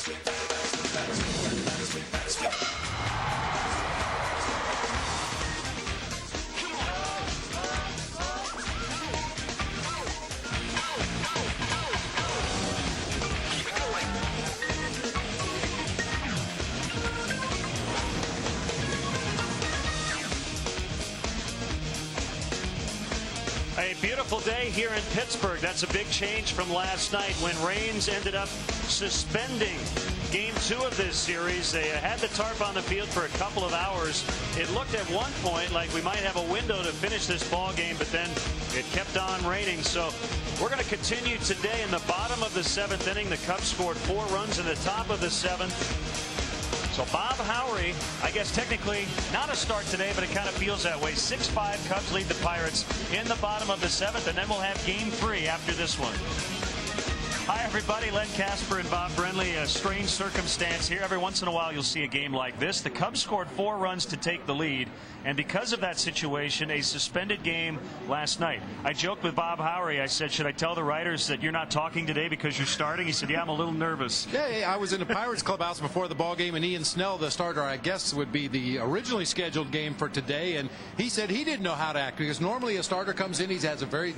A beautiful day here in Pittsburgh. That's a big change from last night when Rains ended up suspending Game 2 of this series. They had the tarp on the field for a couple of hours. It looked at one point like we might have a window to finish this ball game, but then it kept on raining. So we're going to continue today in the bottom of the 7th inning. The Cubs scored 4 runs in the top of the 7th. So Bob Howery, I guess technically not a start today, but it kind of feels that way. 6-5 Cubs lead the Pirates in the bottom of the 7th, and then we'll have Game 3 after this one. Hi, everybody. Len Casper and Bob Brenly. A strange circumstance here. Every once in a while, you'll see a game like this. The Cubs scored 4 runs to take the lead, and because of that situation, a suspended game last night. I joked with Bob Howery. I said, should I tell the writers that you're not talking today because you're starting? He said, yeah, I'm a little nervous. Yeah, I was in the Pirates clubhouse before the ball game, and Ian Snell, the starter, I guess would be the originally scheduled game for today, and he said he didn't know how to act because normally a starter comes in, he has a very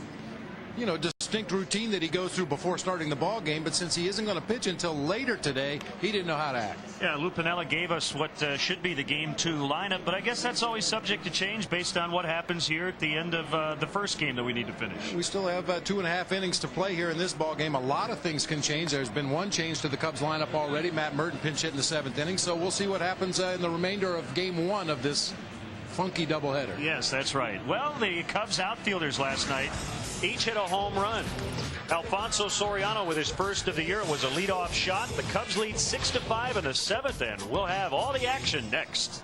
distinct routine that he goes through before starting the ball game, but since he isn't going to pitch until later today, he didn't know how to act. Yeah, Lou Piniella gave us what should be the Game 2 lineup, but I guess that's always subject to change based on what happens here at the end of the first game that we need to finish. We still have 2.5 innings to play here in this ball game. A lot of things can change. There's been one change to the Cubs lineup already. Matt Merton pinch hit in the 7th inning, so we'll see what happens in the remainder of Game 1 of this funky doubleheader. Yes, that's right. Well, the Cubs outfielders last night each hit a home run. Alfonso Soriano with his first of the year was a leadoff shot. The Cubs lead 6-5 in the 7th, and we'll have all the action next.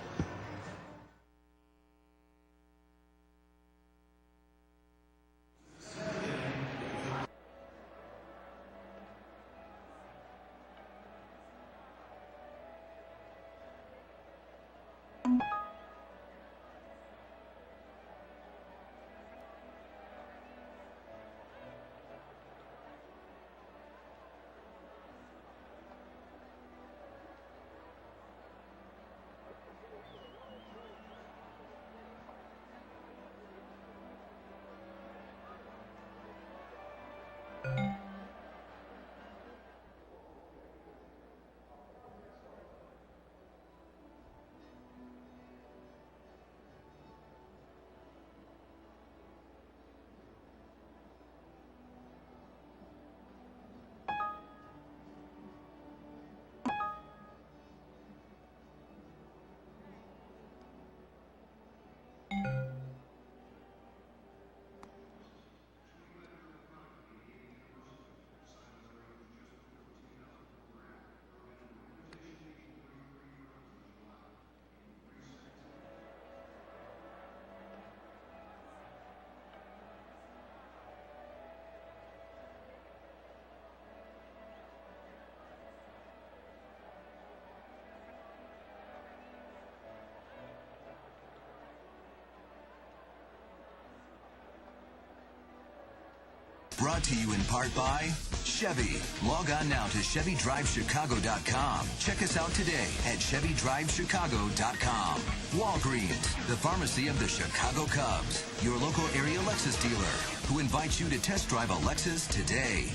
Brought to you in part by Chevy. Log on now to ChevyDriveChicago.com. Check us out today at ChevyDriveChicago.com. Walgreens, the pharmacy of the Chicago Cubs. Your local area Lexus dealer who invites you to test drive a Lexus today.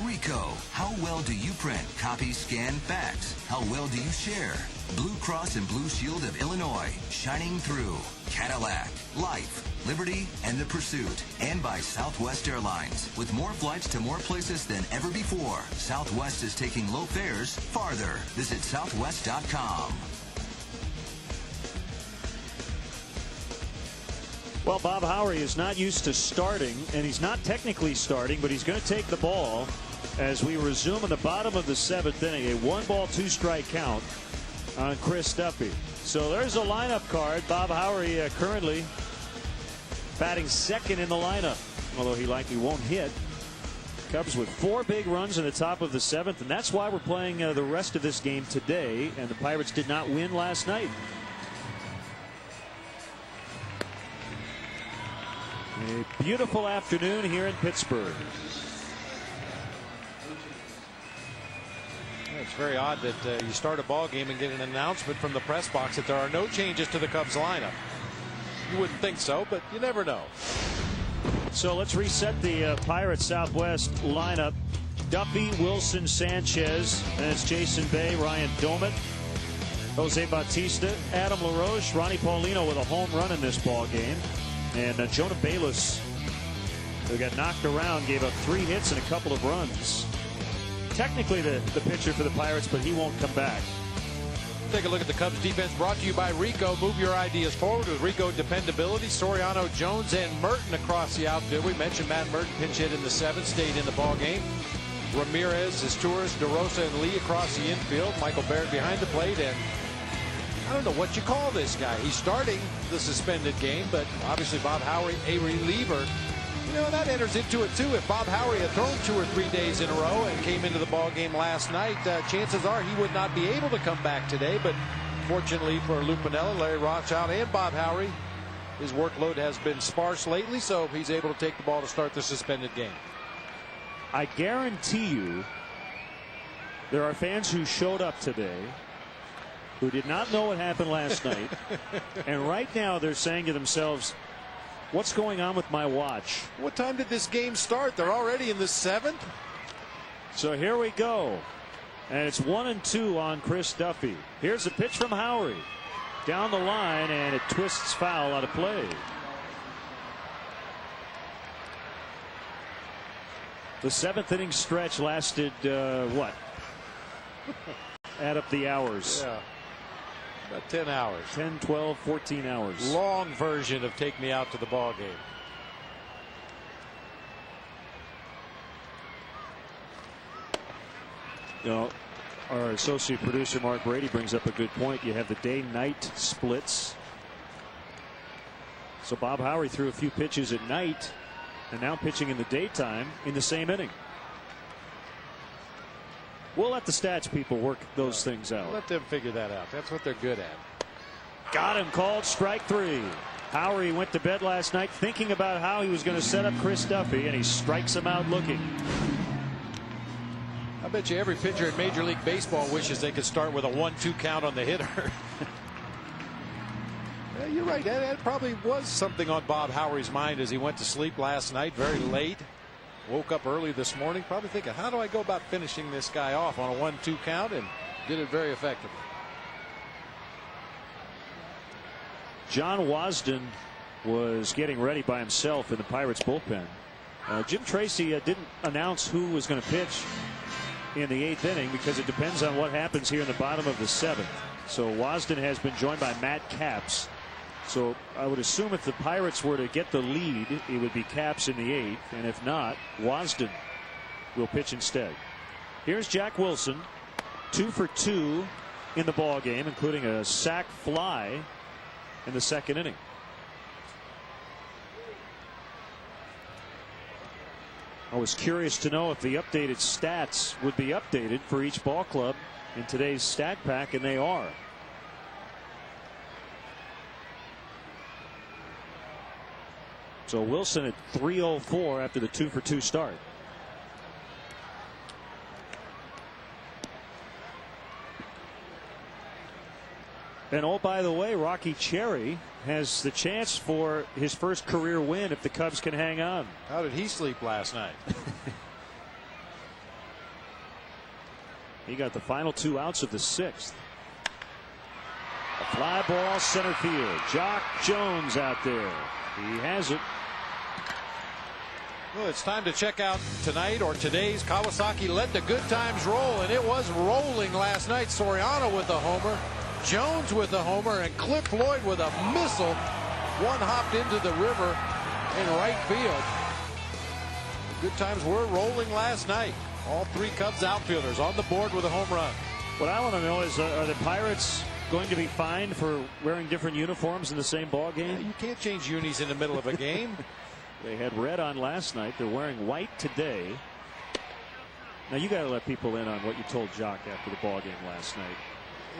Rico, how well do you print, copy, scan, fax? How well do you share? Blue Cross and Blue Shield of Illinois, shining through. Cadillac, Life, Liberty, and the Pursuit. And by Southwest Airlines. With more flights to more places than ever before, Southwest is taking low fares farther. Visit Southwest.com. Well, Bob Howery is not used to starting, and he's not technically starting, but he's going to take the ball as we resume in the bottom of the 7th inning. A 1-ball, 2-strike count on Chris Duffy. So there's a lineup card. Bob Howery currently batting second in the lineup, although he likely won't hit. Cubs with 4 big runs in the top of the 7th, and that's why we're playing the rest of this game today, and the Pirates did not win last night. A beautiful afternoon here in Pittsburgh. It's very odd that you start a ball game and get an announcement from the press box that there are no changes to the Cubs lineup. You wouldn't think so, but you never know. So let's reset the Pirates Southwest lineup. Duffy, Wilson, Sanchez, and it's Jason Bay, Ryan Doumit, Jose Bautista, Adam LaRoche, Ronnie Paulino with a home run in this ball game, and Jonah Bayless, who got knocked around, gave up 3 hits and a couple of runs. Technically the pitcher for the Pirates, but he won't come back. Take a look at the Cubs defense, brought to you by Rico. Move your ideas forward with Rico dependability. Soriano, Jones, and Merton across the outfield. We mentioned Matt Merton pinch hit in the 7th, stayed in the ball game. Ramirez, Historis, DeRosa, and Lee across the infield. Michael Barrett behind the plate, and I don't know what you call this guy. He's starting the suspended game, but obviously Bob Howery, a reliever. You know, that enters into it, too. If Bob Howery had thrown 2 or 3 days in a row and came into the ball game last night, chances are he would not be able to come back today. But fortunately for Lou Piniella, Larry Rothschild, and Bob Howery, his workload has been sparse lately, so he's able to take the ball to start the suspended game. I guarantee you there are fans who showed up today who did not know what happened last night, and right now they're saying to themselves, what's going on with my watch? What time did this game start? They're already in the 7th. So here we go. And it's 1-2 on Chris Duffy. Here's a pitch from Howery. Down the line, and it twists foul out of play. The 7th inning stretch lasted, what? Add up the hours. Yeah. About 10 hours. 10, 12, 14 hours. Long version of take me out to the ball game. You know, our associate producer Mark Brady brings up a good point. You have the day-night splits. So Bob Howery threw a few pitches at night and now pitching in the daytime in the same inning. We'll let the stats people work those things out. Let them figure that out. That's what they're good at. Got him, called strike 3. Howery went to bed last night thinking about how he was going to set up Chris Duffy, and he strikes him out looking. I bet you every pitcher in Major League Baseball wishes they could start with a 1-2 count on the hitter. Yeah, you're right. That probably was something on Bob Howery's mind as he went to sleep last night very late. Woke up early this morning probably thinking, how do I go about finishing this guy off on a 1-2 count, and did it very effectively. John Wasden was getting ready by himself in the Pirates bullpen. Jim Tracy didn't announce who was going to pitch in the 8th inning because it depends on what happens here in the bottom of the 7th. So Wasden has been joined by Matt Capps. So I would assume if the Pirates were to get the lead, it would be Capps in the 8th, and if not, Wasden will pitch instead. Here's Jack Wilson, 2 for 2 in the ball game, including a sac fly in the 2nd inning. I was curious to know if the updated stats would be updated for each ball club in today's stat pack, and they are. So Wilson at 304 after the 2 for 2 start. And oh, by the way, Rocky Cherry has the chance for his first career win if the Cubs can hang on. How did he sleep last night? He got the final 2 outs of the 6th. A fly ball center field. Jock Jones out there. He has it. Well, it's time to check out tonight or today's Kawasaki Let the Good Times Roll, and it was rolling last night. Soriano with a homer, Jones with a homer, and Cliff Floyd with a missile. One hopped into the river in right field. The Good Times were rolling last night. All 3 Cubs outfielders on the board with a home run. What I want to know is, are the Pirates going to be fined for wearing different uniforms in the same ball game? Yeah, you can't change unis in the middle of a game. They had red on last night. They're wearing white today. Now you got to let people in on what you told Jock after the ball game last night.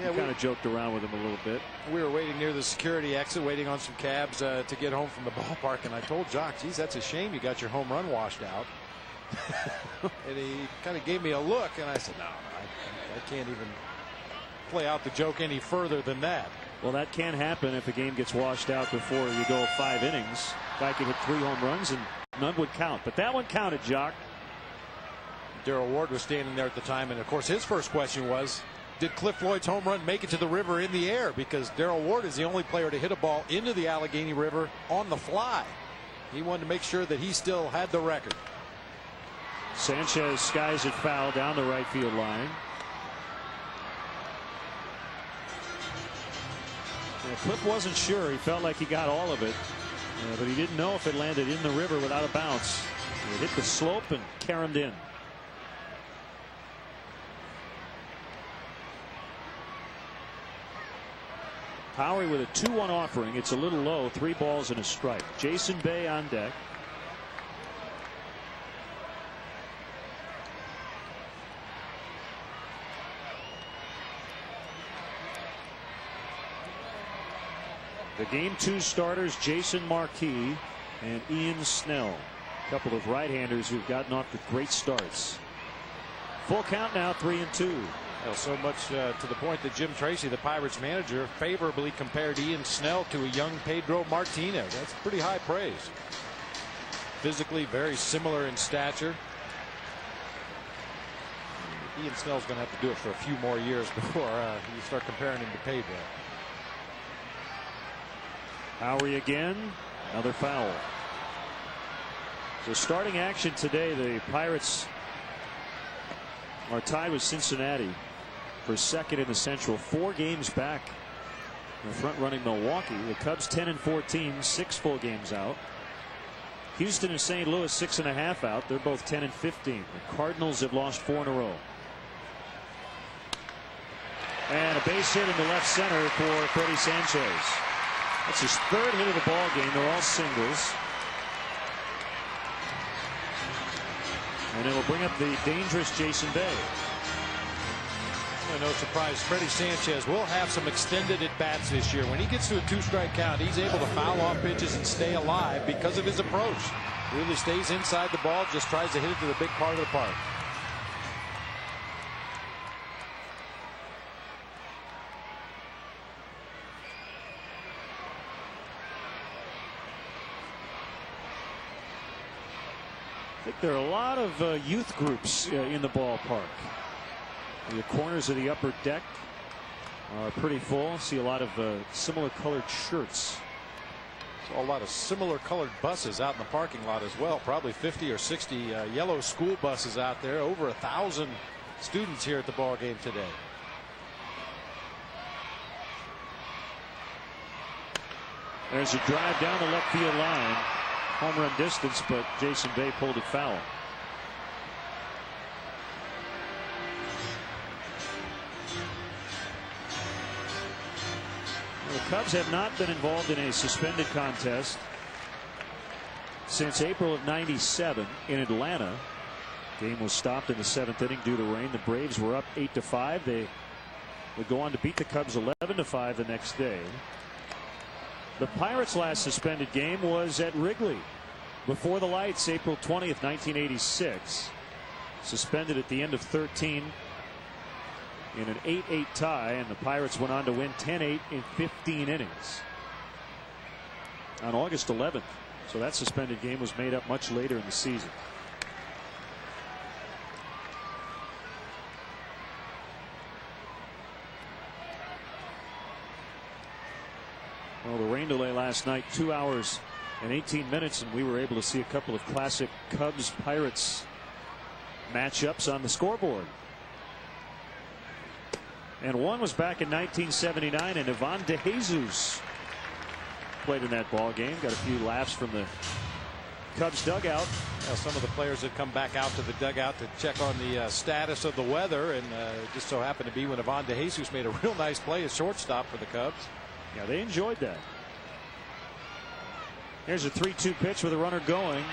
Yeah, we kind of joked around with him a little bit. We were waiting near the security exit, waiting on some cabs to get home from the ballpark, and I told Jock, geez, that's a shame you got your home run washed out. And he kind of gave me a look, and I said, no, I can't even play out the joke any further than that. Well, that can happen if a game gets washed out before you go 5 innings. Guy could hit 3 home runs and none would count, but that one counted, Jock. Darrell Ward was standing there at the time, and of course his first question was, did Cliff Floyd's home run make it to the river in the air? Because Darrell Ward is the only player to hit a ball into the Allegheny River on the fly. He wanted to make sure that he still had the record. Sanchez skies it foul down the right field line. Cliff wasn't sure. He felt like he got all of it, but he didn't know if it landed in the river without a bounce. It hit the slope and caromed in. Powery with a 2-1 offering. It's a little low. 3 balls and a strike. Jason Bay on deck. The game 2 starters, Jason Marquis and Ian Snell. A couple of right-handers who've gotten off to great starts. Full count now, 3-2. Well, so much to the point that Jim Tracy, the Pirates manager, favorably compared Ian Snell to a young Pedro Martinez. That's pretty high praise. Physically very similar in stature. Ian Snell's going to have to do it for a few more years before you start comparing him to Pedro. Powery again, another foul. So starting action today, the Pirates are tied with Cincinnati for second in the Central, 4 games back in front-running Milwaukee. The Cubs 10-14, 6 full games out. Houston and St. Louis 6.5 out. They're both 10-15. The Cardinals have lost 4 in a row. And a base hit in the left center for Freddie Sanchez. That's his 3rd hit of the ball game. They're all singles. And it'll bring up the dangerous Jason Bay. No surprise, Freddie Sanchez will have some extended at-bats this year. When he gets to a 2-strike count, he's able to foul off pitches and stay alive because of his approach. Really stays inside the ball, just tries to hit it to the big part of the park. I think there are a lot of youth groups in the ballpark. The corners of the upper deck are pretty full. See a lot of similar colored shirts. So a lot of similar colored buses out in the parking lot as well. Probably 50 or 60 yellow school buses out there. Over 1,000 students here at the ball game today. There's a drive down the left field line. Home run distance, but Jason Bay pulled it foul. The Cubs have not been involved in a suspended contest since April of '97 in Atlanta. Game was stopped in the 7th inning due to rain. The Braves were up 8-5. They would go on to beat the Cubs 11-5 the next day. The Pirates' last suspended game was at Wrigley before the lights, April 20th, 1986. Suspended at the end of 13 in an 8-8 tie, and the Pirates went on to win 10-8 in 15 innings on August 11th. So that suspended game was made up much later in the season. Well, the rain delay last night, 2 hours and 18 minutes, and we were able to see a couple of classic Cubs Pirates matchups on the scoreboard. And one was back in 1979, and Ivan DeJesus played in that ball game. Got a few laughs from the Cubs dugout. Well, some of the players had come back out to the dugout to check on the status of the weather, and it just so happened to be when Ivan DeJesus made a real nice play at shortstop for the Cubs. Yeah, they enjoyed that. Here's a 3-2 pitch with a runner going.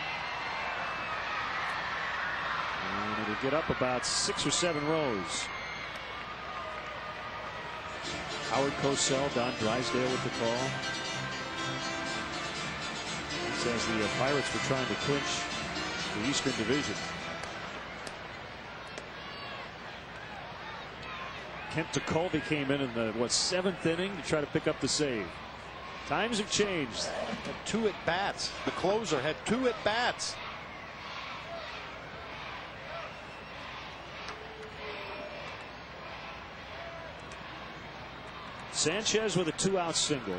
And it'll get up about 6 or 7 rows. Howard Cosell, Don Drysdale with the call. It says the Pirates were trying to clinch the Eastern Division. Kent DeColby came in the 7th inning to try to pick up the save. Times have changed. Had 2 at bats. The closer had 2 at bats. Sanchez with a 2-out single.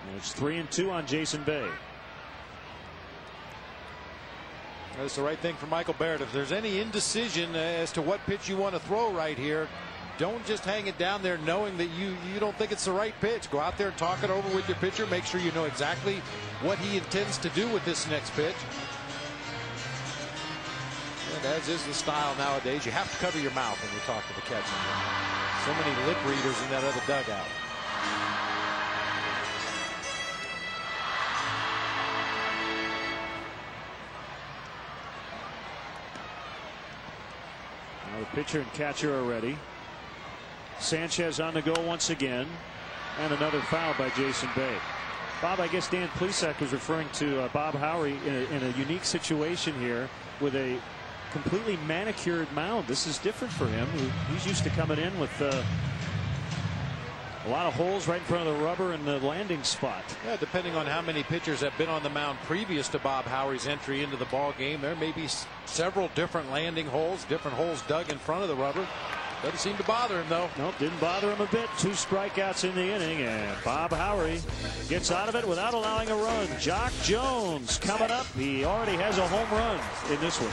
And it's 3-2 on Jason Bay. That's the right thing for Michael Barrett. If there's any indecision as to what pitch you want to throw right here, don't just hang it down there knowing that you don't think it's the right pitch. Go out there and talk it over with your pitcher. Make sure you know exactly what he intends to do with this next pitch. And as is the style nowadays, you have to cover your mouth when you talk to the catcher. So many lip readers in that other dugout. Now the pitcher and catcher are ready. Sanchez on the go once again. And another foul by Jason Bay. Bob, I guess Dan Plesac was referring to Bob Howry in a unique situation here with a completely manicured mound. This is different for him. He's used to coming in with a lot of holes right in front of the rubber and the landing spot. Yeah, depending on how many pitchers have been on the mound previous to Bob Howry's entry into the ball game, there may be several different landing holes, different holes dug in front of the rubber. Doesn't seem to bother him, though. Nope, didn't bother him a bit. 2 strikeouts in the inning, and Bob Howry gets out of it without allowing a run. Jock Jones coming up. He already has a home run in this one.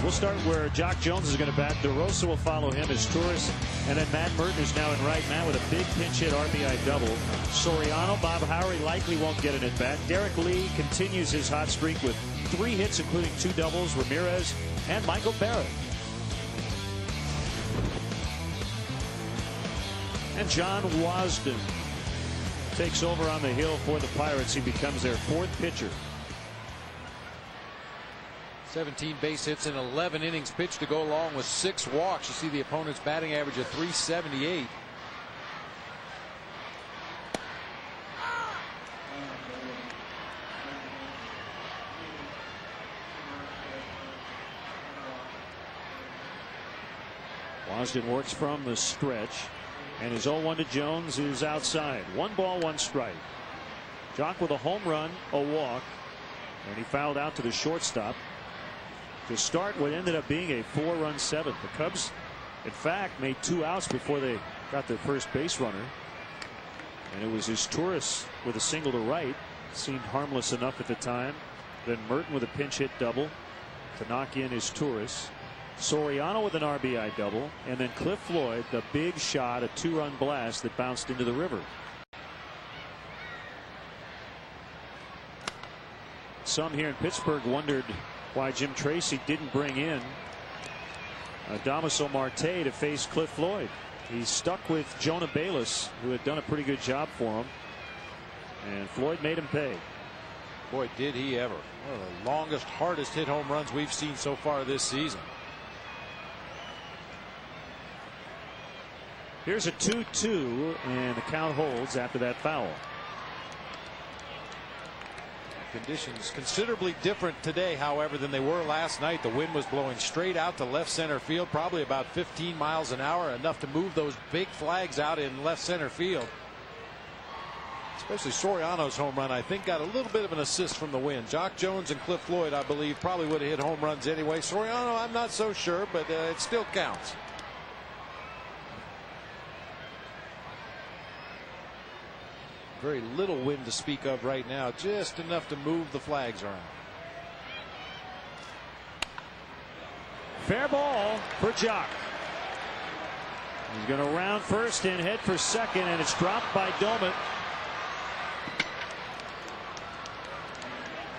We'll start where Jock Jones is going to bat. DeRosa will follow him as Torres, and then Matt Merton is now in right. Matt with a big pinch hit RBI double. Soriano, Bob Howry likely won't get an at bat. Derek Lee continues his hot streak with 3 hits, including 2 doubles. Ramirez and Michael Barrett. And John Wasden takes over on the hill for the Pirates. He becomes their 4th pitcher. 17 base hits in 11 innings pitched to go along with 6 walks. You see the opponent's batting average of .378. Wasden works from the stretch, and his 0-1 to Jones is outside. 1 ball, 1 strike. Jock with a home run, a walk, and he fouled out to the shortstop to start what ended up being a 4-run 7th. The Cubs, in fact, made 2 outs before they got their first base runner. And it was his Torres with a single to right. Seemed harmless enough at the time. Then Merton with a pinch hit double to knock in his Torres. Soriano with an RBI double. And then Cliff Floyd, the big shot, a 2-run blast that bounced into the river. Some here in Pittsburgh wondered why Jim Tracy didn't bring in Damaso Marte to face Cliff Floyd. He's stuck with Jonah Bayless, who had done a pretty good job for him, and Floyd made him pay. Boy, did he ever. One of the longest, hardest hit home runs we've seen so far this season. Here's a 2-2, and the count holds after that foul. Conditions considerably different today, however, than they were last night. The wind was blowing straight out to left center field, probably about 15 miles an hour, enough to move those big flags out in left center field. Especially Soriano's home run, I think, got a little bit of an assist from the wind. Jock Jones and Cliff Floyd, I believe, probably would have hit home runs anyway. Soriano, I'm not so sure, but it still counts. Very little wind to speak of right now, just enough to move the flags around. Fair ball for Jock. He's going to round first and head for second, and it's dropped by Domet.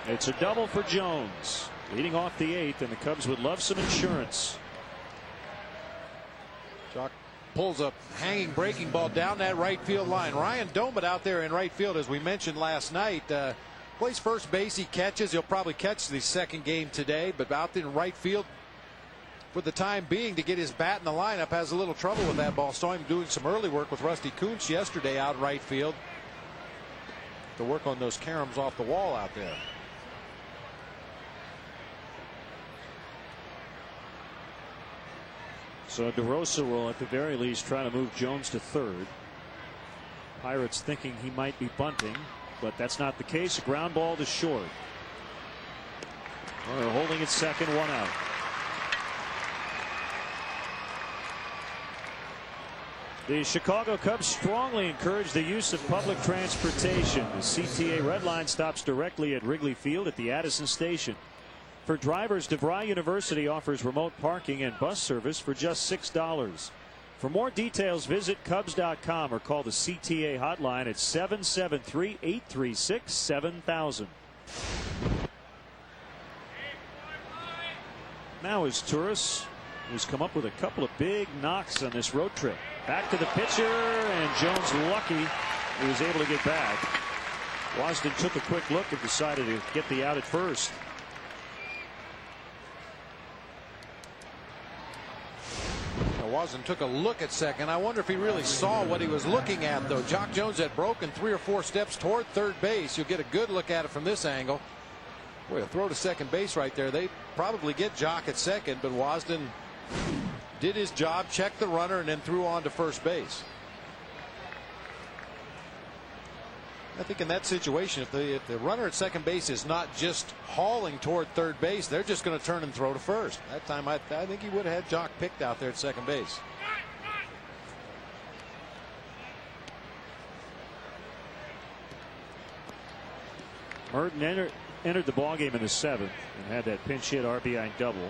It's a double for Jones, leading off the 8th, and the Cubs would love some insurance. Jock pulls a hanging breaking ball down that right field line. Ryan Domet out there in right field, as we mentioned last night, plays first base. He catches. He'll probably catch the second game today, but out in right field for the time being to get his bat in the lineup. Has a little trouble with that ball. Saw him doing some early work with Rusty Kuntz yesterday out in right field to work on those caroms off the wall out there. So DeRosa will at the very least try to move Jones to third. Pirates thinking he might be bunting, but that's not the case. A ground ball to short. They're holding at second, 1 out. The Chicago Cubs strongly encourage the use of public transportation. The CTA Red Line stops directly at Wrigley Field at the Addison Station. For drivers, DeVry University offers remote parking and bus service for just $6. For more details, visit Cubs.com or call the CTA hotline at 773-836-7000. Now is Turris, who's come up with a couple of big knocks on this road trip. Back to the pitcher, and Jones lucky he was able to get back. Wasden took a quick look and decided to get the out at first. Wasden took a look at second. I wonder if he really saw what he was looking at, though. Jock Jones had broken 3 or 4 steps toward third base. You'll get a good look at it from this angle. Boy, a throw to second base right there. They probably get Jock at second, but Wasden did his job, checked the runner, and then threw on to first base. I think in that situation, if the runner at second base is not just hauling toward third base, they're just going to turn and throw to first. That time I think he would have had Jock picked out there at second base. Merton entered the ballgame in the 7th and had that pinch hit RBI double,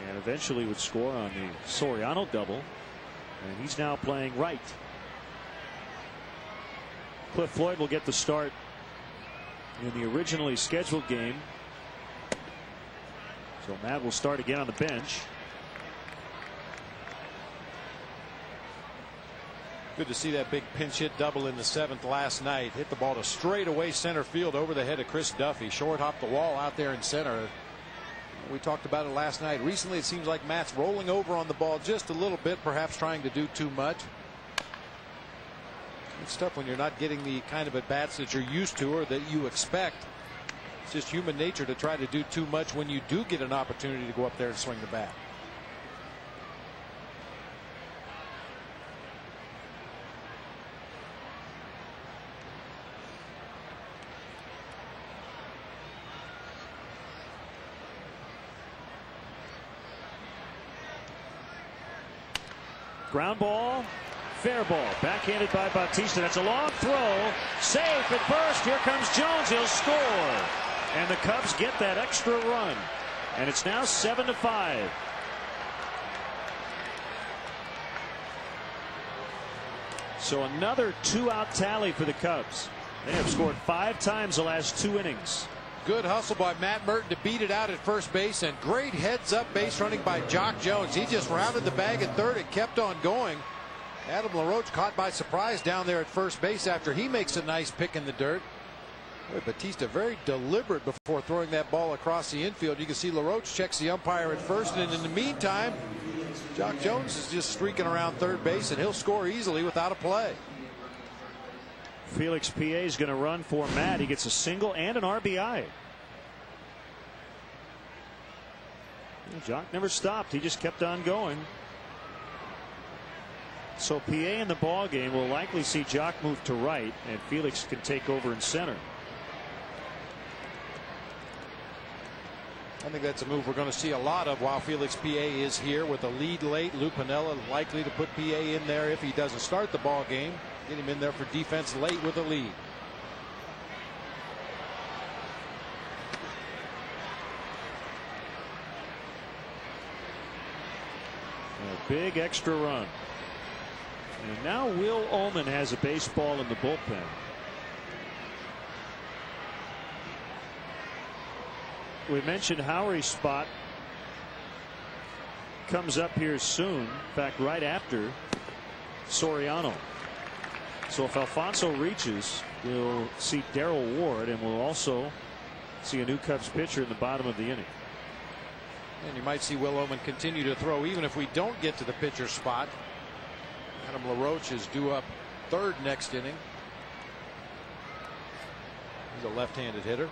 and eventually would score on the Soriano double, and he's now playing right. Cliff Floyd will get the start in the originally scheduled game. So Matt will start again on the bench. Good to see that big pinch hit double in the 7th last night. Hit the ball to straightaway center field over the head of Chris Duffy. Short hopped the wall out there in center. We talked about it last night. Recently, it seems like Matt's rolling over on the ball just a little bit, perhaps trying to do too much. It's tough when you're not getting the kind of at-bats that you're used to or that you expect. It's just human nature to try to do too much when you do get an opportunity to go up there and swing the bat. Ground ball. Fair ball. Backhanded by Bautista. That's a long throw. Safe at first. Here comes Jones. He'll score. And the Cubs get that extra run. And it's now 7-5. So another 2-out tally for the Cubs. They have scored 5 times the last 2 innings. Good hustle by Matt Merton to beat it out at first base, and great heads-up base running by Jock Jones. He just rounded the bag at third and kept on going. Adam LaRoche caught by surprise down there at first base after he makes a nice pick in the dirt. Boy, Batista very deliberate before throwing that ball across the infield. You can see LaRoche checks the umpire at first, and in the meantime, Jock Jones is just streaking around third base, and he'll score easily without a play. Felix P.A. is going to run for Matt. He gets a single and an RBI. Jock never stopped. He just kept on going. So P.A. in the ball game will likely see Jock move to right, and Felix can take over in center. I think that's a move we're going to see a lot of while Felix P.A. is here with a lead late. Lou Piniella likely to put P.A. in there if he doesn't start the ball game. Get him in there for defense late with a lead. A big extra run. And now Will Ullman has a baseball in the bullpen. We mentioned Howry's spot comes up here soon. In fact, right after Soriano. So if Alfonso reaches, we'll see Darrell Ward, and we'll also see a new Cubs pitcher in the bottom of the inning. And you might see Will Ullman continue to throw even if we don't get to the pitcher spot. Adam LaRoche is due up third next inning. He's a left-handed hitter.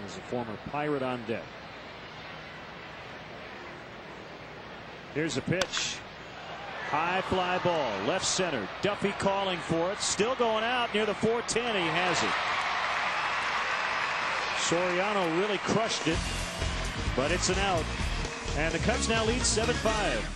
As a former Pirate on deck. Here's a pitch. High fly ball, left center. Duffy calling for it. Still going out near the 410. He has it. Soriano really crushed it, but it's an out. And the Cubs now lead 7-5.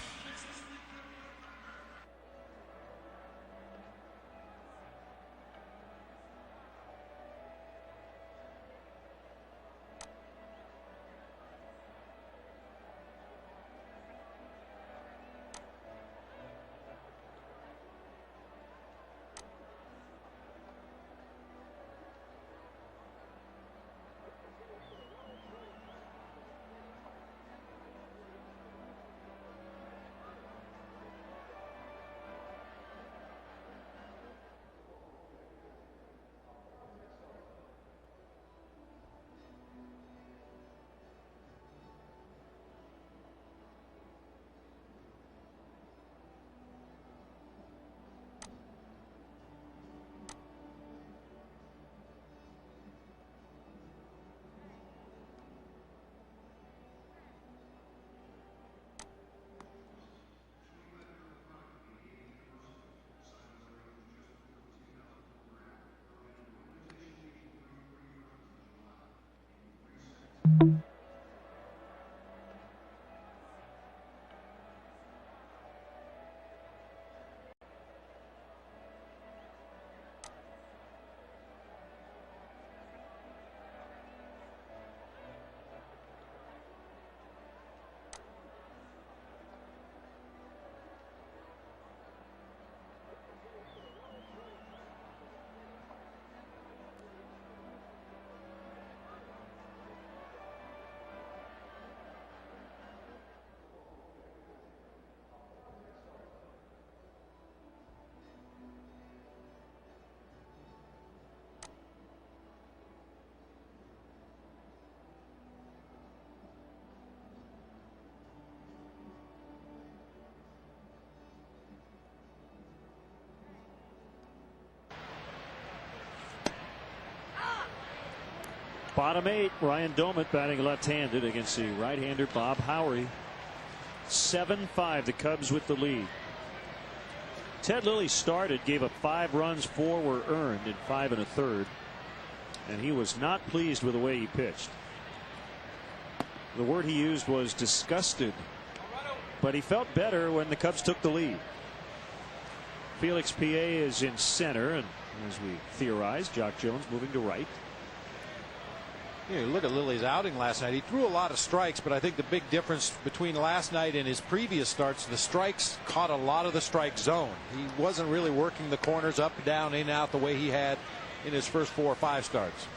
Bottom 8, Ryan Domit batting left-handed against the right-hander Bob Howry. 7-5, the Cubs with the lead. Ted Lilly started, gave up 5 runs, 4 were earned in 5 1/3, and he was not pleased with the way he pitched. The word he used was disgusted, but he felt better when the Cubs took the lead. Felix P.A. is in center, and as we theorized, Jock Jones moving to right. You know, look at Lilly's outing last night. He threw a lot of strikes, but I think the big difference between last night and his previous starts, the strikes caught a lot of the strike zone. He wasn't really working the corners up, down, in, and out the way he had in his first 4 or 5 starts.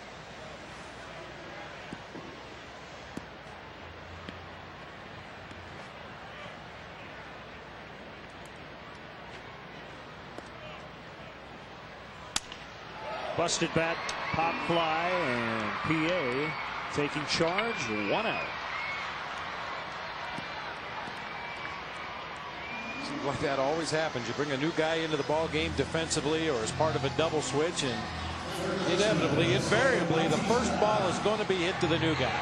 Busted bat, pop fly, and PA taking charge. 1 out. Seems like that always happens. You bring a new guy into the ball game defensively or as part of a double switch, and inevitably, invariably, the first ball is going to be hit to the new guy.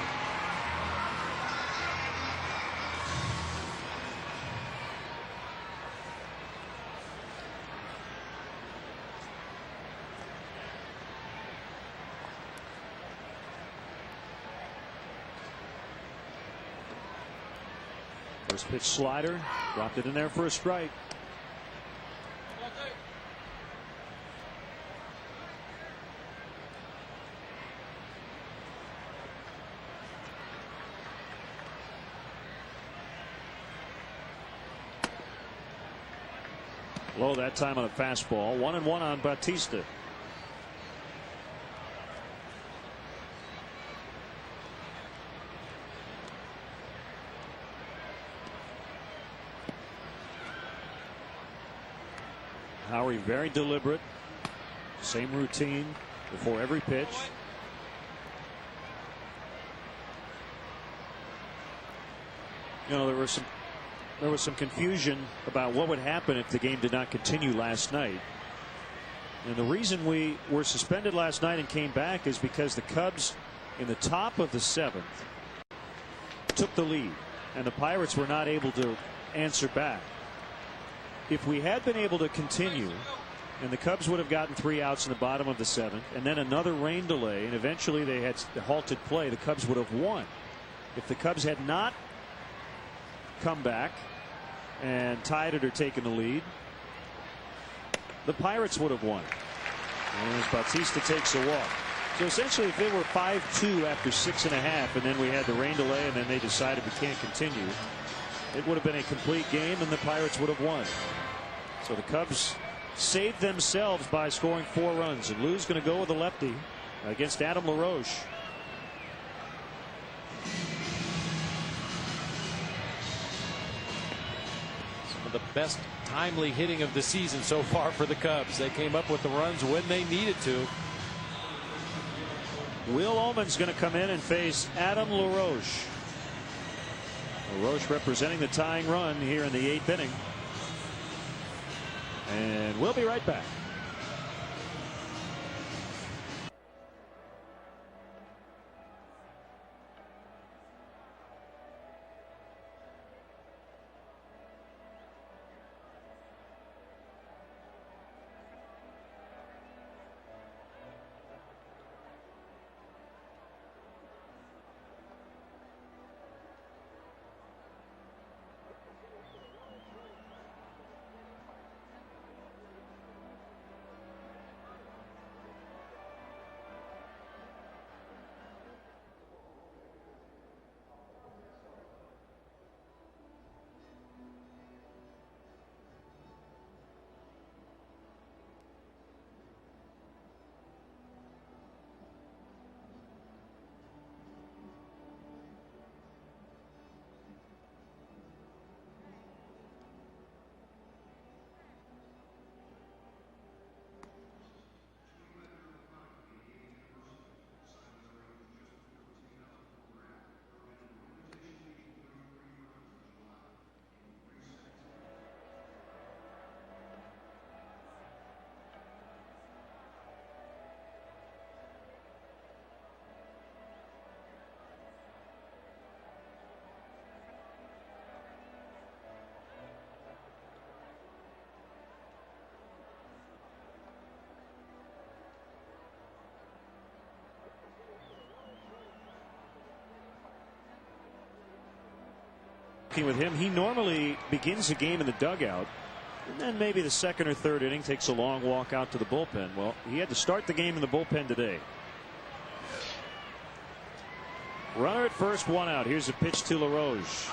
First pitch slider, dropped it in there for a strike. Low that time on a fastball. 1-1 on Bautista. Howie very deliberate. Same routine before every pitch. You know, there was some confusion about what would happen if the game did not continue last night. And the reason we were suspended last night and came back is because the Cubs in the top of the 7th took the lead and the Pirates were not able to answer back. If we had been able to continue and the Cubs would have gotten 3 outs in the bottom of the 7th and then another rain delay and eventually they had halted play, the Cubs would have won. If the Cubs had not come back and tied it or taken the lead, the Pirates would have won. And as Bautista takes a walk. So essentially if they were 5-2 after 6.5 and then we had the rain delay and then they decided we can't continue, it would have been a complete game and the Pirates would have won. So the Cubs saved themselves by scoring 4 runs, and Lou's going to go with a lefty against Adam LaRoche. Some of the best timely hitting of the season so far for the Cubs. They came up with the runs when they needed to. Will Ullman's going to come in and face Adam LaRoche. LaRoche representing the tying run here in the 8th inning. And we'll be right back. With him, he normally begins the game in the dugout, and then maybe the 2nd or 3rd inning takes a long walk out to the bullpen. Well, he had to start the game in the bullpen today. Runner at first, one out. Here's a pitch to LaRoche.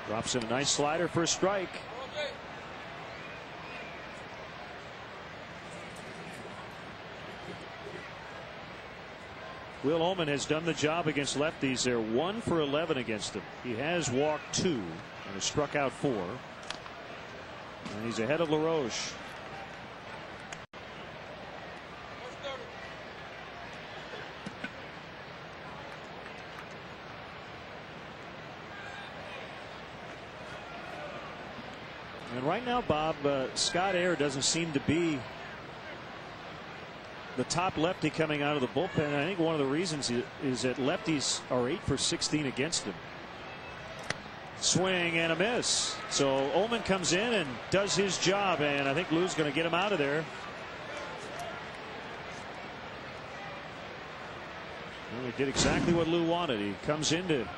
Drops in a nice slider for a strike. Will Ullman has done the job against lefties. They're 1 for 11 against him. He has walked 2 and has struck out 4. And he's ahead of LaRoche. And right now, Bob, Scott Air doesn't seem to be the top lefty coming out of the bullpen. I think one of the reasons is that lefties are 8 for 16 against him. Swing and a miss. So Ullman comes in and does his job, and I think Lou's going to get him out of there. Well, he did exactly what Lou wanted. He comes in to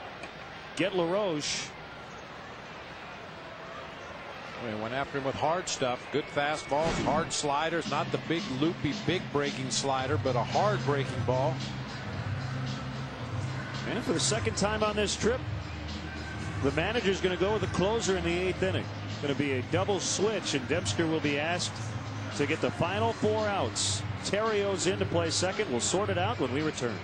get LaRoche. And went after him with hard stuff. Good fastballs, hard sliders, not the big loopy, big breaking slider, but a hard breaking ball. And for the second time on this trip, the manager's going to go with the closer in the 8th inning. Going to be a double switch, and Dempster will be asked to get the final 4 outs. Terrio's in to play second. We'll sort it out when we return.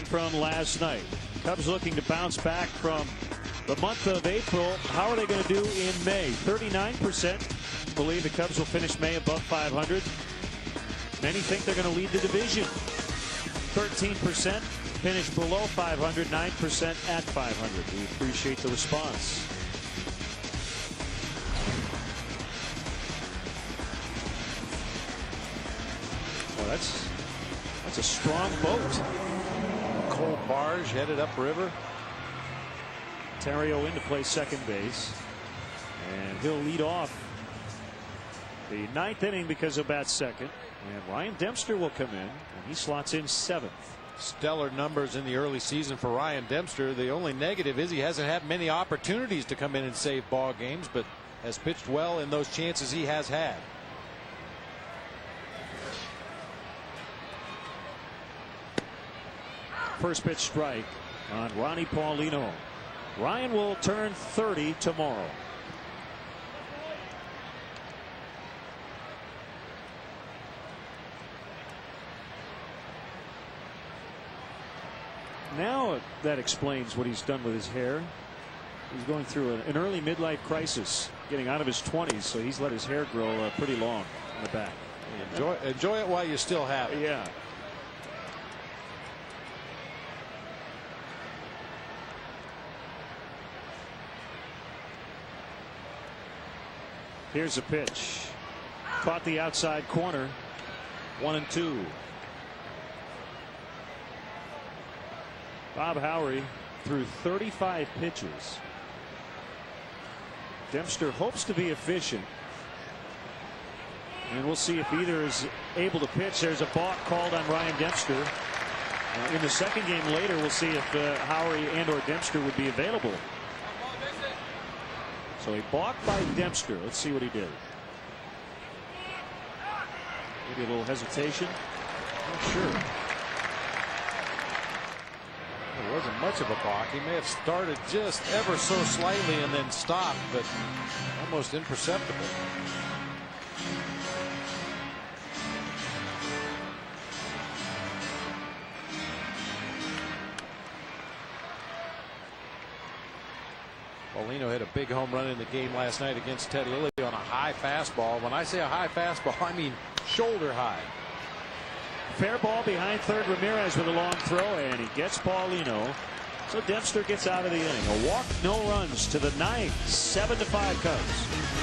From last night, Cubs looking to bounce back from the month of April. How are they going to do in May? 39% believe the Cubs will finish May above 500. Many think they're going to lead the division. 13% finish below 500. 9% at 500. We appreciate the response. Well, that's a strong boat. Cold barge headed upriver. Terrio in to play second base, and he'll lead off the 9th inning because of bat second, and Ryan Dempster will come in, and he slots in 7th. Stellar numbers in the early season for Ryan Dempster. The only negative is he hasn't had many opportunities to come in and save ball games, but has pitched well in those chances he has had. First pitch strike on Ronnie Paulino. Ryan will turn 30 tomorrow. Now that explains what he's done with his hair. He's going through an early midlife crisis, getting out of his 20s, so he's let his hair grow pretty long in the back. Enjoy it while you still have it. Yeah. Here's a pitch. Caught the outside corner. 1-2. Bob Howry threw 35 pitches. Dempster hopes to be efficient. And we'll see if either is able to pitch. There's a balk called on Ryan Dempster. In the second game later, we'll see if Howery and or Dempster would be available. So a balk by Dempster. Let's see what he did. Maybe a little hesitation. Not sure. It wasn't much of a balk. He may have started just ever so slightly and then stopped, but almost imperceptible. Paulino hit a big home run in the game last night against Ted Lilly on a high fastball. When I say a high fastball, I mean shoulder high. Fair ball behind third. Ramirez with a long throw, and he gets Paulino. So Dempster gets out of the inning. A walk, no runs to the ninth. 7-5 Cubs.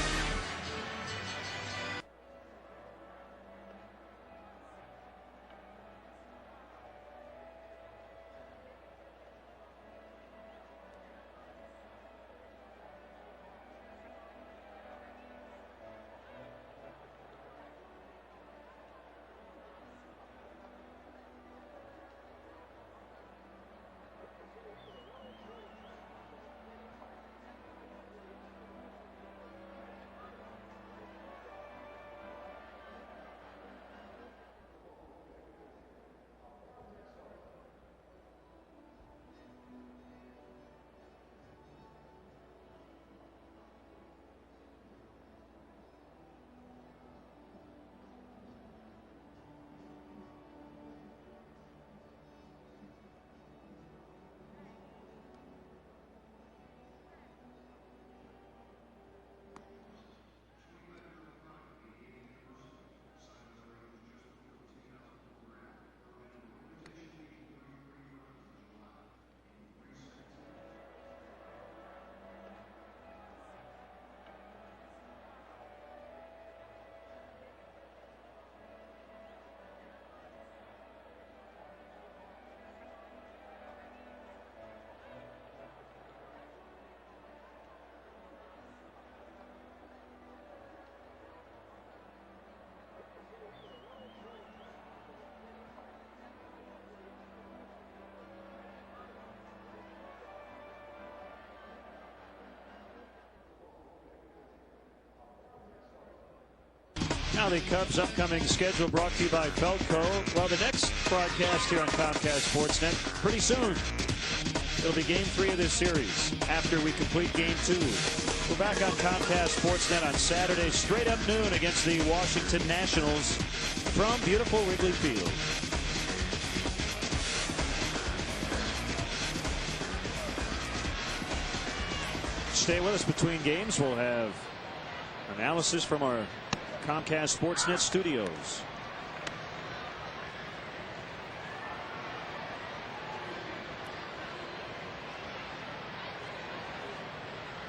Now the Cubs' upcoming schedule brought to you by Felco. Well, the next broadcast here on Comcast Sportsnet pretty soon. It'll be Game 3 of this series after we complete Game 2. We're back on Comcast Sportsnet on Saturday, straight up noon against the Washington Nationals from beautiful Wrigley Field. Stay with us between games. We'll have analysis from our Comcast Sportsnet studios.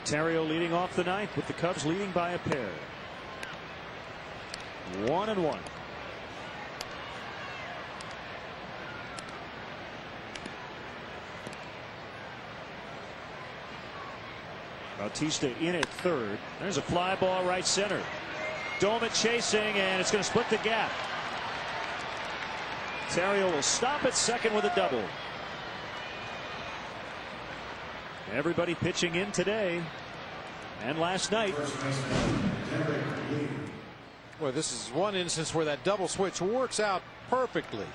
Terrio leading off the ninth with the Cubs leading by a pair. 1-1. Bautista in at third. There's a fly ball right center. Domet chasing, and it's going to split the gap. Terrio will stop at second with a double. Everybody pitching in today and last night. Well, this is one instance where that double switch works out perfectly.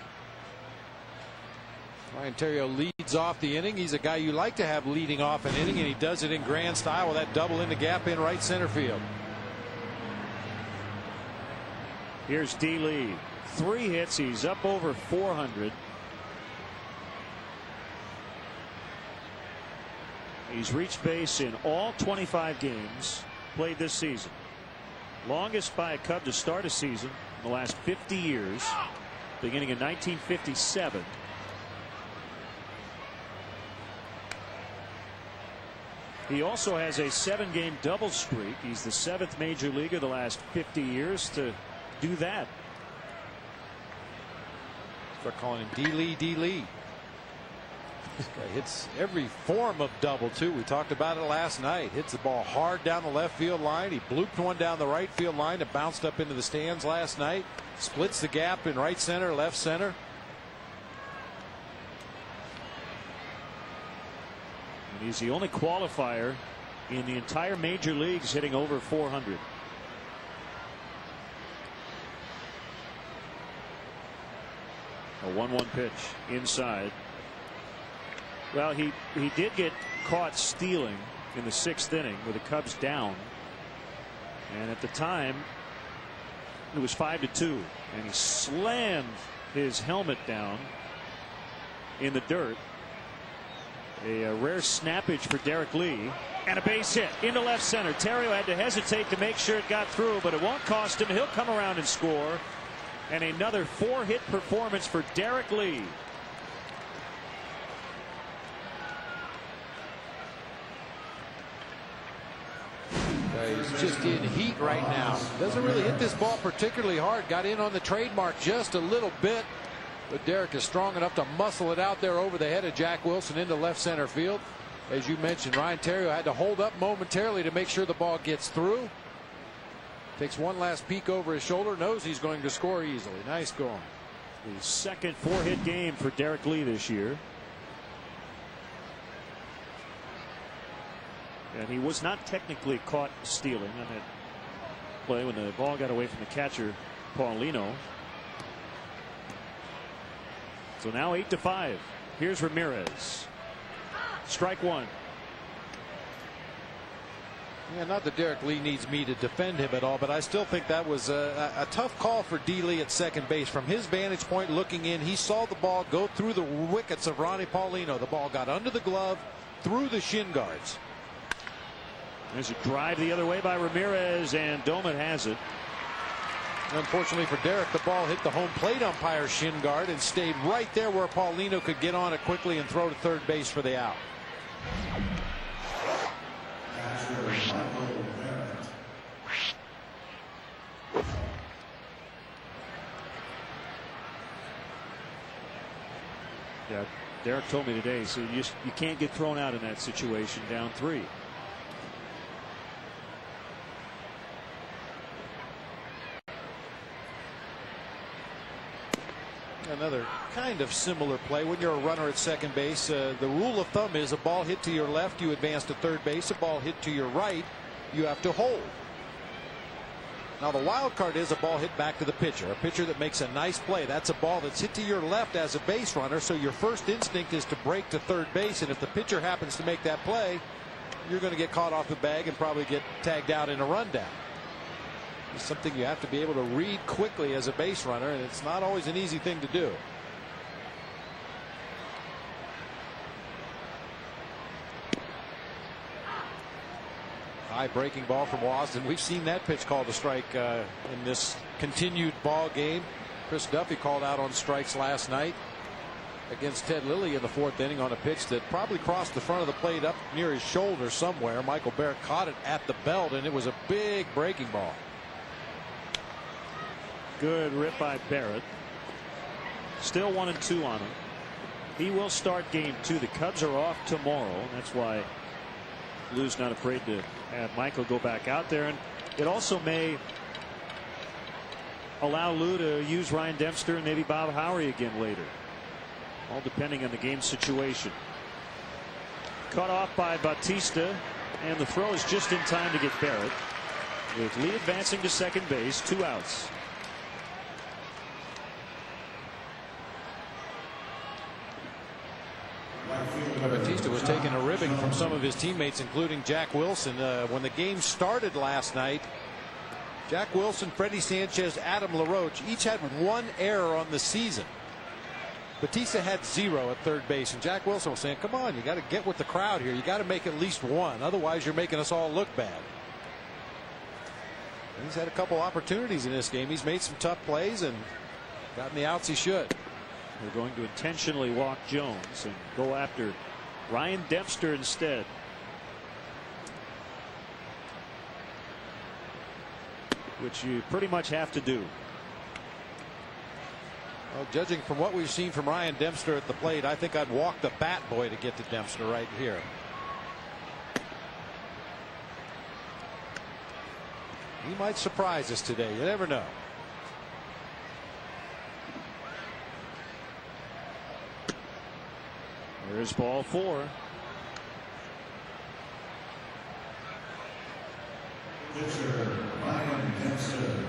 Ryan Terrio leads off the inning. He's a guy you like to have leading off an inning, and he does it in grand style with that double in the gap in right center field. Here's D. Lee. 3 hits. He's up over 400. He's reached base in all 25 games played this season. Longest by a Cub to start a season in the last 50 years, beginning in 1957. He also has a 7-game double streak. He's the 7th major leaguer the last 50 years to do that. Start calling him D. Lee, D. Lee. This guy hits every form of double, too. We talked about it last night. Hits the ball hard down the left field line. He blooped one down the right field line and bounced up into the stands last night. Splits the gap in right center, left center. And he's the only qualifier in the entire major leagues hitting over 400. A 1-1 pitch inside. Well, he did get caught stealing in the 6th inning with the Cubs down, and at the time it was 5-2, and he slammed his helmet down in the dirt. A rare snappage for Derek Lee, and a base hit into left center. Terrio had to hesitate to make sure it got through, but it won't cost him. He'll come around and score, and another 4-hit performance for Derek Lee. He's just in heat right now. Doesn't really hit this ball particularly hard. Got in on the trademark just a little bit, but Derek is strong enough to muscle it out there over the head of Jack Wilson into left center field. As you mentioned, Ryan Theriot had to hold up momentarily to make sure the ball gets through. Takes one last peek over his shoulder, knows he's going to score easily. Nice going. The second 4-hit game for Derek Lee this year. And he was not technically caught stealing on that play when the ball got away from the catcher, Paulino. So now 8-5. Here's Ramirez. Strike one. Yeah, not that Derek Lee needs me to defend him at all, but I still think that was a tough call for D. Lee at second base. From his vantage point looking in, he saw the ball go through the wickets of Ronnie Paulino. The ball got under the glove, through the shin guards. There's a drive the other way by Ramirez, and Doman has it. Unfortunately for Derek, the ball hit the home plate umpire's shin guard and stayed right there where Paulino could get on it quickly and throw to third base for the out. Yeah, Derek told me today, so you can't get thrown out in that situation, down 3. Another kind of similar play. When you're a runner at second base, the rule of thumb is a ball hit to your left, you advance to third base. A ball hit to your right, you have to hold. Now the wild card is a ball hit back to the pitcher, a pitcher that makes a nice play. That's a ball that's hit to your left as a base runner, so your first instinct is to break to third base, and if the pitcher happens to make that play, you're going to get caught off the bag and probably get tagged out in a rundown. It's something you have to be able to read quickly as a base runner, and it's not always an easy thing to do. High breaking ball from Wasden. We've seen that pitch called a strike in this continued ball game. Chris Duffy called out on strikes last night against Ted Lilly in the 4th inning on a pitch that probably crossed the front of the plate up near his shoulder somewhere. Michael Barrett caught it at the belt, and it was a big breaking ball. Good rip by Barrett. Still 1-2 on him. He will start game 2. The Cubs are off tomorrow, and that's why Lou's not afraid to have Michael go back out there. And it also may allow Lou to use Ryan Dempster and maybe Bob Howery again later, all depending on the game situation. Cut off by Bautista, and the throw is just in time to get Barrett, with Lee advancing to second base. 2 outs. Bautista was taking a ribbing from some of his teammates, including Jack Wilson. When the game started last night, Jack Wilson, Freddie Sanchez, Adam LaRoche each had 1 error on the season. Bautista had 0 at third base, and Jack Wilson was saying, come on, you got to get with the crowd here. You got to make at least 1. Otherwise, you're making us all look bad. And he's had a couple opportunities in this game. He's made some tough plays and gotten the outs he should. They're going to intentionally walk Jones and go after Ryan Dempster instead. Which you pretty much have to do. Well, judging from what we've seen from Ryan Dempster at the plate, I think I'd walk the bat boy to get to Dempster right here. He might surprise us today. You never know. Here's ball 4. Ryan Dempster.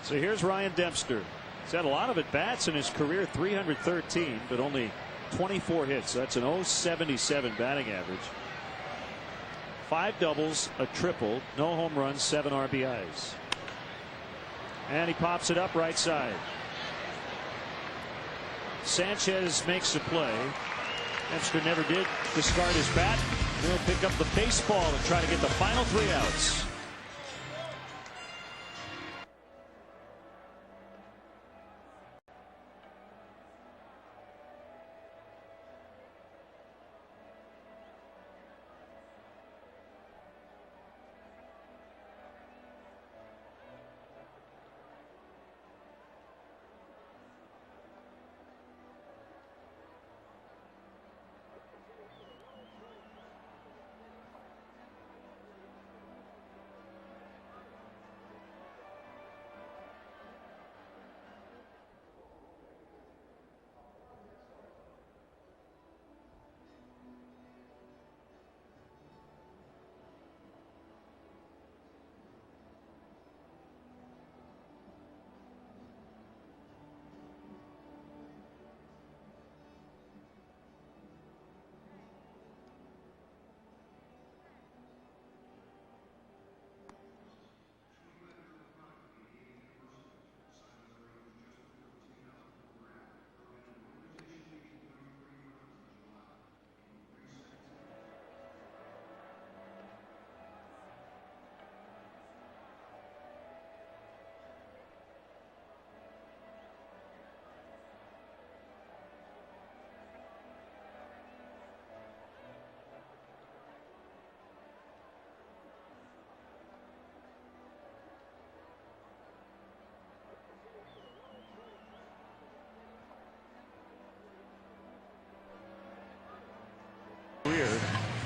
So here's Ryan Dempster. He's had a lot of at-bats in his career, 313, but only 24 hits. That's an .077 batting average. 5 doubles, a triple, no home runs, 7 RBIs. And he pops it up right side. Sanchez makes the play. Dempster never did discard his bat. He'll pick up the baseball and try to get the final 3 outs.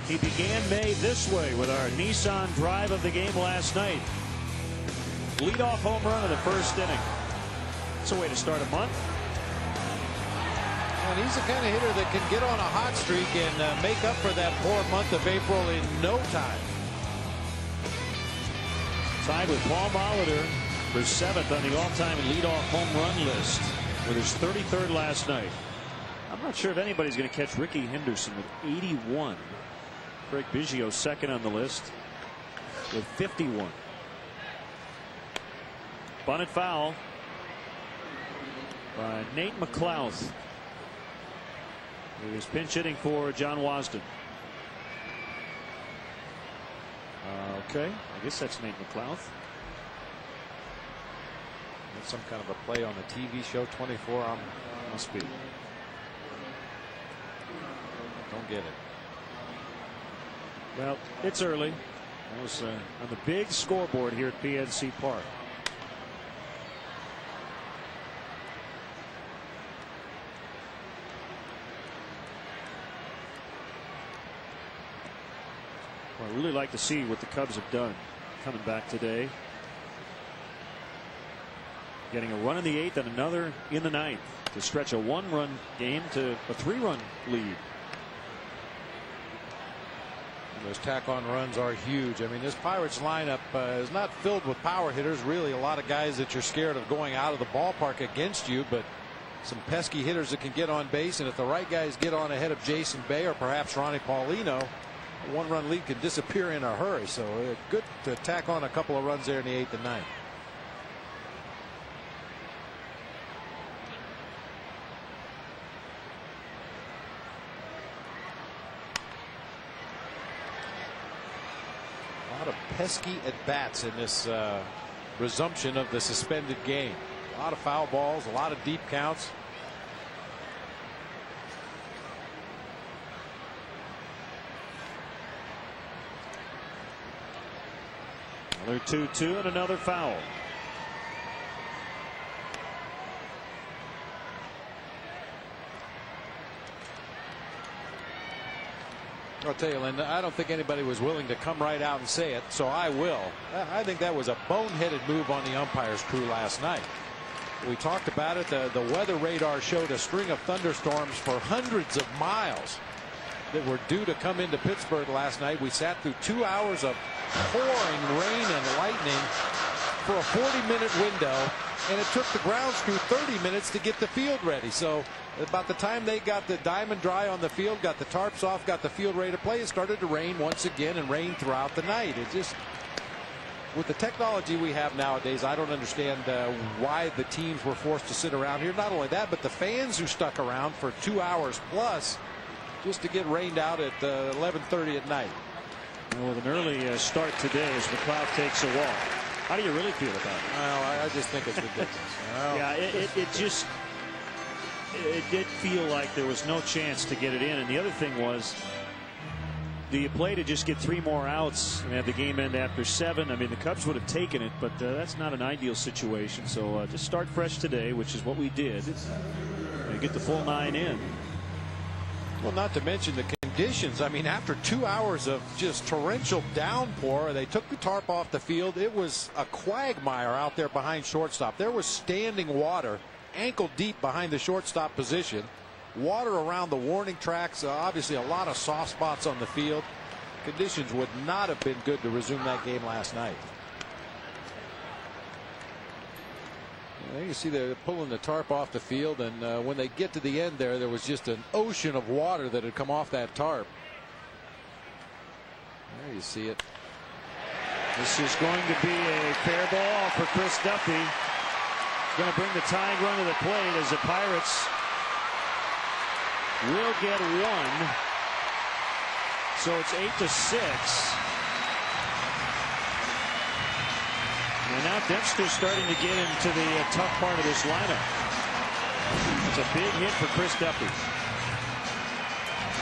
He began May this way with our Nissan drive of the game last night. Leadoff home run in the first inning. It's a way to start a month. And he's the kind of hitter that can get on a hot streak and make up for that poor month of April in no time. Tied with Paul Molitor for 7th on the all-time leadoff home run list with his 33rd last night. I'm not sure if anybody's going to catch Ricky Henderson with 81. Craig Biggio second on the list with 51. Bunted foul by Nate McLouth. He was pinch hitting for John Wasden. Okay, I guess that's Nate McLouth. That's some kind of a play on the TV show 24. Must be. Don't get it. Well, it's early. That was on the big scoreboard here at PNC Park. Well, I really like to see what the Cubs have done coming back today. Getting a run in the 8th and another in the 9th to stretch a 1-run game to a 3-run lead. Those tack-on runs are huge. I mean, this Pirates lineup is not filled with power hitters. Really, a lot of guys that you're scared of going out of the ballpark against you, but some pesky hitters that can get on base. And if the right guys get on ahead of Jason Bay or perhaps Ronnie Paulino, a 1-run lead could disappear in a hurry. So good to tack on a couple of runs there in the 8th and 9th. A lot of pesky at bats in this resumption of the suspended game. A lot of foul balls, a lot of deep counts. Another 2-2 and another foul. I'll tell you, Linda, I don't think anybody was willing to come right out and say it, so I will. I think that was a boneheaded move on the umpire's crew last night. We talked about it. The weather radar showed a string of thunderstorms for hundreds of miles that were due to come into Pittsburgh last night. We sat through 2 hours of pouring rain and lightning for a 40-minute window, and it took the grounds crew 30 minutes to get the field ready. So about the time they got the diamond dry on the field, got the tarps off, got the field ready to play, it started to rain once again, and rain throughout the night. It just, with the technology we have nowadays, I don't understand why the teams were forced to sit around here. Not only that, but the fans who stuck around for 2 hours plus just to get rained out at 11:30 at night. Well, with an early start today as McLeod takes a walk. How do you really feel about it? Well, I just think it's ridiculous. Well, yeah, it did feel like there was no chance to get it in. And the other thing was, do you play to just get 3 more outs and have the game end after 7? I mean, the Cubs would have taken it, but that's not an ideal situation. So just start fresh today, which is what we did, and get the full 9 in. Well, not to mention the conditions. I mean, after 2 hours of just torrential downpour, they took the tarp off the field. It was a quagmire out there behind shortstop. There was standing water ankle deep behind the shortstop position. Water around the warning tracks. Obviously a lot of soft spots on the field. Conditions would not have been good to resume that game last night. You can see they're pulling the tarp off the field, and when they get to the end there was just an ocean of water that had come off that tarp. There you see it. This is going to be a fair ball for Chris Duffy. Going to bring the tying run to the plate as the Pirates will get 1. So it's 8-6. And now Dempster's starting to get into the tough part of this lineup. It's a big hit for Chris Duffy. It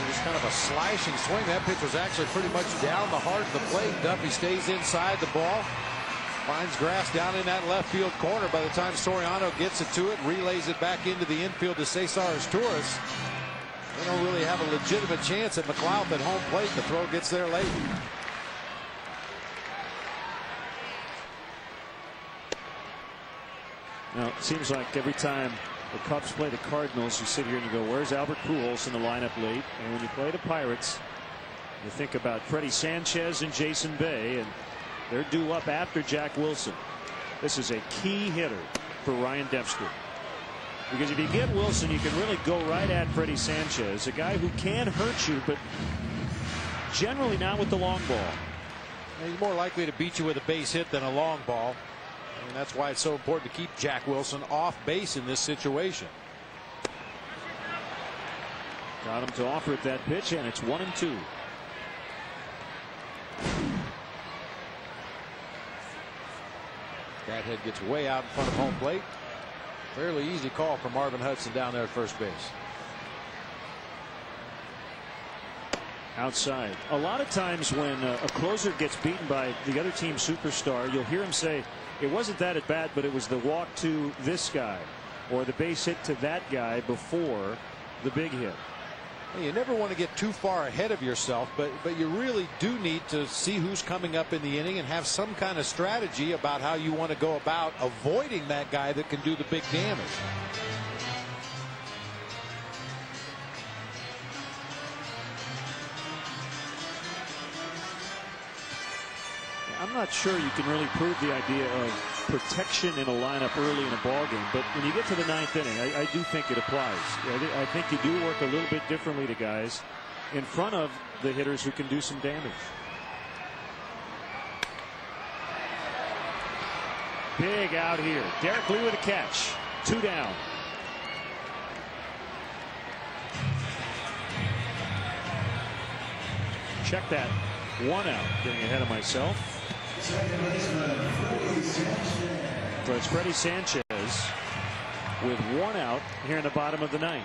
was kind of a slashing swing. That pitch was actually pretty much down the heart of the plate. Duffy stays inside the ball. Finds grass down in that left field corner. By the time Soriano gets it to it, relays it back into the infield to Cesar Torres. They don't really have a legitimate chance at McLeod at home plate. The throw gets there late. Now, it seems like every time the Cubs play the Cardinals, you sit here and you go, where's Albert Pujols in the lineup late? And when you play the Pirates, you think about Freddie Sanchez and Jason Bay, and they're due up after Jack Wilson. This is a key hitter for Ryan Dempster. Because if you get Wilson, you can really go right at Freddie Sanchez, a guy who can hurt you, but generally not with the long ball. He's more likely to beat you with a base hit than a long ball. And that's why it's so important to keep Jack Wilson off base in this situation. Got him to offer at that pitch, and it's 1-2. That head gets way out in front of home plate. Fairly easy call for Marvin Hudson down there at first base. Outside. A lot of times when a closer gets beaten by the other team's superstar, you'll hear him say, it wasn't that at bat, but it was the walk to this guy or the base hit to that guy before the big hit. You never want to get too far ahead of yourself, but you really do need to see who's coming up in the inning and have some kind of strategy about how you want to go about avoiding that guy that can do the big damage. I'm not sure you can really prove the idea of protection in a lineup early in a ball game, but when you get to the 9th inning, I do think it applies. I think you do work a little bit differently to guys in front of the hitters who can do some damage. Big out here. Derek Lee with a catch. 2 down. Check that. 1 out. Getting ahead of myself. So it's Freddie Sanchez with 1 out here in the bottom of the 9th.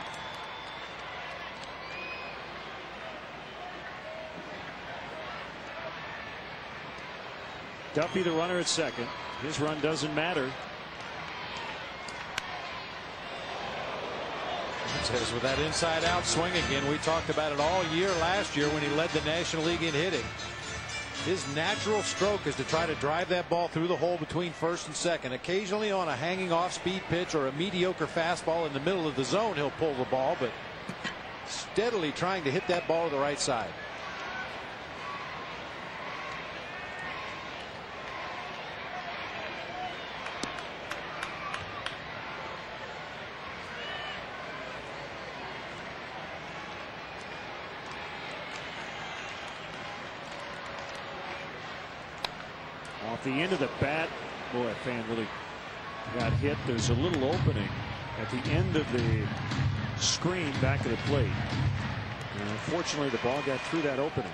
Duffy the runner at second. His run doesn't matter. With that inside out swing again, we talked about it all year last year when he led the National League in hitting. His natural stroke is to try to drive that ball through the hole between first and second. Occasionally on a hanging off speed pitch or a mediocre fastball in the middle of the zone, he'll pull the ball, but steadily trying to hit that ball to the right side. Off the end of the bat, boy, that fan really got hit. There's a little opening at the end of the screen back of the plate. And unfortunately, the ball got through that opening.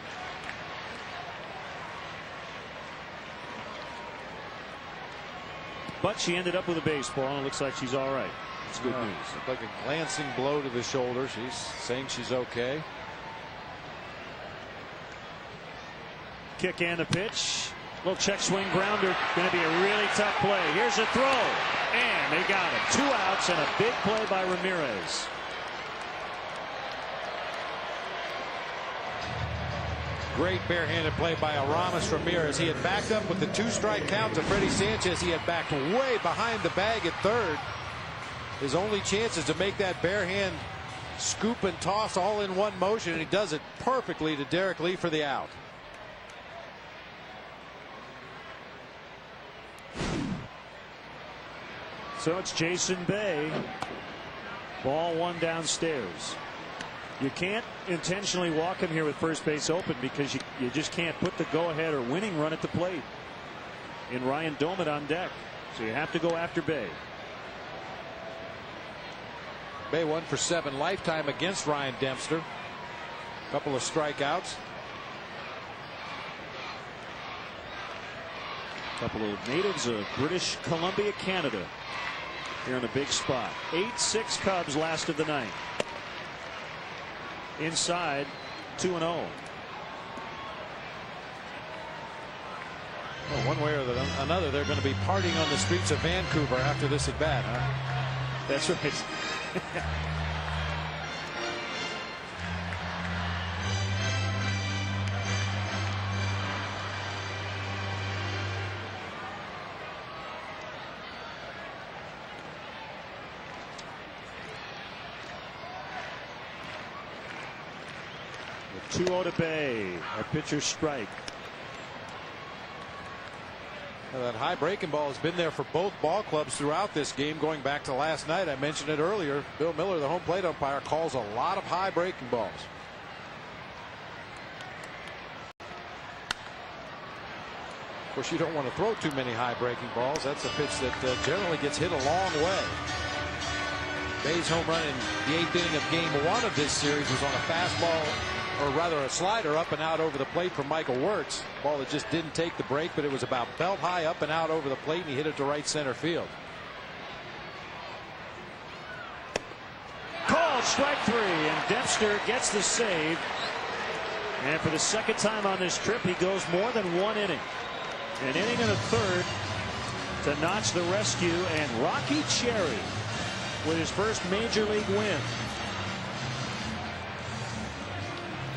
But she ended up with a baseball, and it looks like she's all right. It's good news. Looked like a glancing blow to the shoulder. She's saying she's okay. Kick and a pitch. Little check swing grounder. Going to be a really tough play. Here's a throw. And they got it. 2 outs and a big play by Ramirez. Great barehanded play by Aramis Ramirez. He had backed up with the 2-strike count to Freddie Sanchez. He had backed way behind the bag at third. His only chance is to make that barehand scoop and toss all in one motion, and he does it perfectly to Derek Lee for the out. So it's Jason Bay. Ball 1 downstairs. You can't intentionally walk him here with first base open because you just can't put the go-ahead or winning run at the plate. And Ryan Doumit on deck. So you have to go after Bay. Bay 1 for 7 lifetime against Ryan Dempster. Couple of strikeouts. Couple of natives of British Columbia, Canada. Here in a big spot. 8-6 Cubs last of the night. Inside 2-0. Well, one way or another, they're going to be partying on the streets of Vancouver after this at bat, huh? That's right. The 2-0 to Bay. A pitcher's strike. Well, that high breaking ball has been there for both ball clubs throughout this game going back to last night. I mentioned it earlier. Bill Miller, the home plate umpire, calls a lot of high breaking balls. Of course, you don't want to throw too many high breaking balls. That's a pitch that generally gets hit a long way. Bay's home run in the 8th inning of game 1 of this series was on a fastball, or rather a slider up and out over the plate from Michael Wirtz. Ball that just didn't take the break, but it was about belt high up and out over the plate, and he hit it to right center field. Called strike 3, and Dempster gets the save. And for the second time on this trip, he goes more than 1 inning. An inning and a third to notch the rescue, and Rocky Cherry with his first major league win.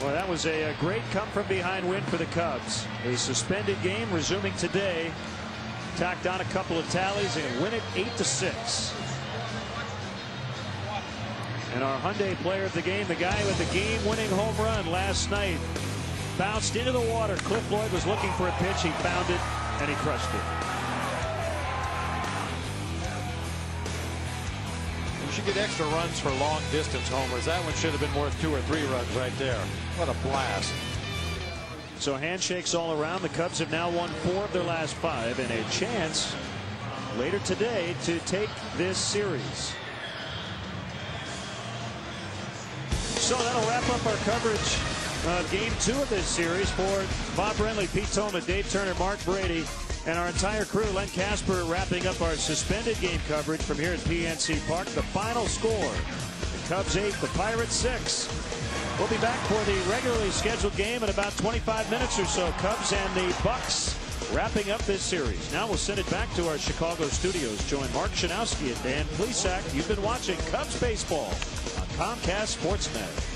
Well, that was a great come from behind win for the Cubs. A suspended game resuming today. Tacked on a couple of tallies and win it 8-6. And our Hyundai player of the game, the guy with the game-winning home run last night, bounced into the water. Cliff Lloyd was looking for a pitch. He found it, and he crushed it. You should get extra runs for long-distance homers. That one should have been worth 2 or 3 runs right there. What a blast. So handshakes all around. The Cubs have now won 4 of their last 5 and a chance later today to take this series. So that'll wrap up our coverage of game 2 of this series. For Bob Brenly, Pete Toma, Dave Turner, Mark Brady, and our entire crew, Len Casper wrapping up our suspended game coverage from here at PNC Park. The final score, the Cubs 8, the Pirates 6. We'll be back for the regularly scheduled game in about 25 minutes or so. Cubs and the Bucks wrapping up this series. Now we'll send it back to our Chicago studios. Join Mark Shanowski and Dan Plesac. You've been watching Cubs baseball on Comcast Sportsnet.